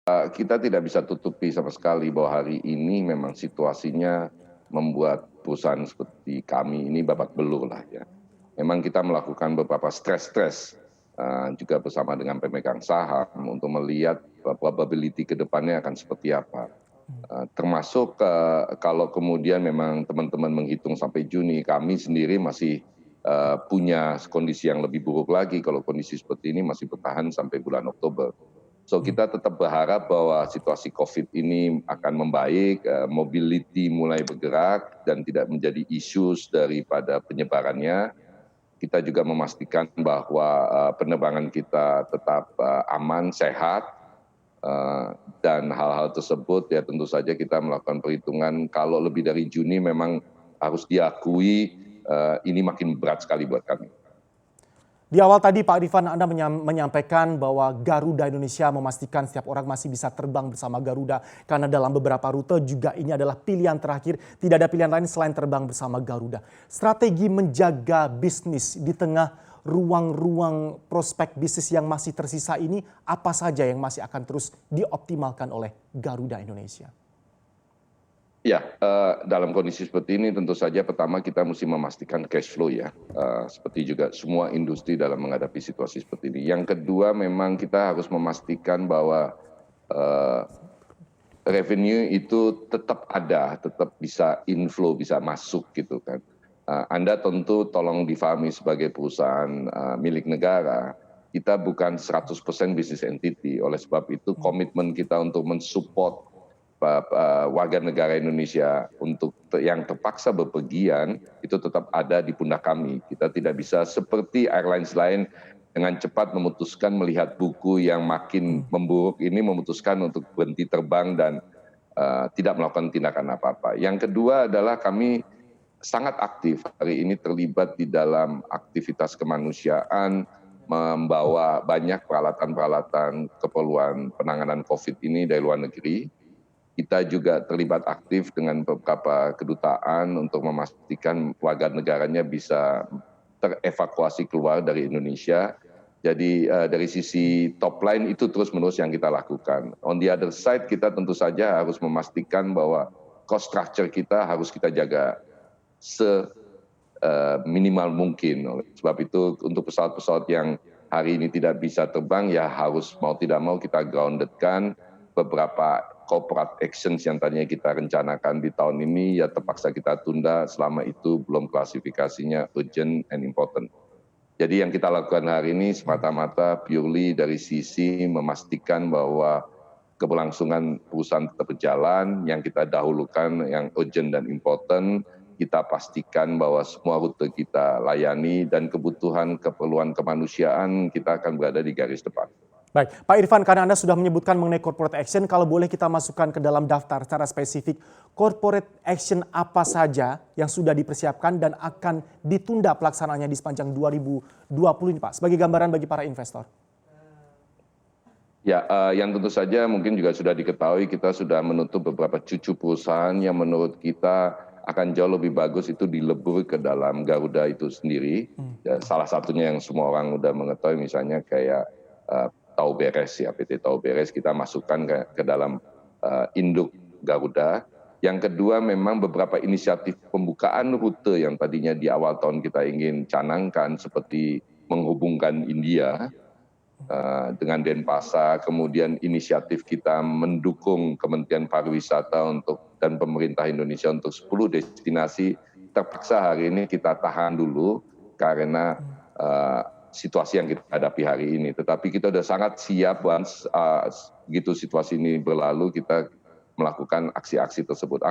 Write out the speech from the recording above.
Kita tidak bisa tutupi sama sekali bahwa hari ini memang situasinya membuat perusahaan seperti kami ini babak belur lah ya. Memang kita melakukan beberapa stres juga bersama dengan pemegang saham untuk melihat probability ke depannya akan seperti apa. Termasuk kalau kemudian memang teman-teman menghitung sampai Juni, kami sendiri masih punya kondisi yang lebih buruk lagi kalau kondisi seperti ini masih bertahan sampai bulan Oktober. So kita tetap berharap bahwa situasi COVID ini akan membaik, mobility mulai bergerak dan tidak menjadi issues daripada penyebarannya. Kita juga memastikan bahwa penerbangan kita tetap aman, sehat, dan hal-hal tersebut ya tentu saja kita melakukan perhitungan kalau lebih dari Juni memang harus diakui ini makin berat sekali buat kami. Di awal tadi Pak Rifan Anda menyampaikan bahwa Garuda Indonesia memastikan setiap orang masih bisa terbang bersama Garuda karena dalam beberapa rute juga ini adalah pilihan terakhir, tidak ada pilihan lain selain terbang bersama Garuda. Strategi menjaga bisnis di tengah ruang-ruang prospek bisnis yang masih tersisa ini apa saja yang masih akan terus dioptimalkan oleh Garuda Indonesia? Ya, dalam kondisi seperti ini tentu saja pertama kita mesti memastikan cash flow ya, seperti juga semua industri dalam menghadapi situasi seperti ini. Yang kedua memang kita harus memastikan bahwa revenue itu tetap ada, tetap bisa inflow, bisa masuk gitu kan. Anda tentu tolong difahami sebagai perusahaan milik negara, kita bukan 100% business entity, oleh sebab itu komitmen kita untuk mensupport warga negara Indonesia untuk yang terpaksa bepergian itu tetap ada di pundak kami. Kita tidak bisa seperti airlines lain dengan cepat memutuskan melihat buku yang makin memburuk ini memutuskan untuk berhenti terbang dan tidak melakukan tindakan apa-apa. Yang kedua adalah kami sangat aktif hari ini terlibat di dalam aktivitas kemanusiaan, membawa banyak peralatan-peralatan keperluan penanganan COVID ini dari luar negeri. Kita juga terlibat aktif dengan beberapa kedutaan untuk memastikan warga negaranya bisa terevakuasi keluar dari Indonesia. Jadi dari sisi top line itu terus-menerus yang kita lakukan. On the other side kita tentu saja harus memastikan bahwa cost structure kita harus kita jaga seminimal mungkin. Oleh sebab itu untuk pesawat-pesawat yang hari ini tidak bisa terbang ya harus mau tidak mau kita groundedkan. Beberapa corporate actions yang tadinya kita rencanakan di tahun ini ya terpaksa kita tunda selama itu belum klasifikasinya urgent and important. Jadi yang kita lakukan hari ini semata-mata purely dari sisi memastikan bahwa keberlangsungan perusahaan tetap berjalan, yang kita dahulukan yang urgent dan important, kita pastikan bahwa semua rute kita layani dan kebutuhan keperluan kemanusiaan kita akan berada di garis depan. Baik, Pak Irfan, karena Anda sudah menyebutkan mengenai corporate action, kalau boleh kita masukkan ke dalam daftar secara spesifik, corporate action apa saja yang sudah dipersiapkan dan akan ditunda pelaksanaannya di sepanjang 2020 ini, Pak, sebagai gambaran bagi para investor? Ya, yang tentu saja mungkin juga sudah diketahui kita sudah menutup beberapa cucu perusahaan yang menurut kita akan jauh lebih bagus itu dilebur ke dalam Garuda itu sendiri. Ya, salah satunya yang semua orang udah mengetahui misalnya kayak Tahu Beres ya, PT Tahu Beres kita masukkan ke dalam induk Garuda. Yang kedua memang beberapa inisiatif pembukaan rute yang tadinya di awal tahun kita ingin canangkan seperti menghubungkan India dengan Denpasar, kemudian inisiatif kita mendukung Kementerian Pariwisata dan pemerintah Indonesia untuk 10 destinasi terpaksa hari ini kita tahan dulu karena situasi yang kita hadapi hari ini. Tetapi kita sudah sangat siap begitu situasi ini berlalu kita melakukan aksi-aksi tersebut.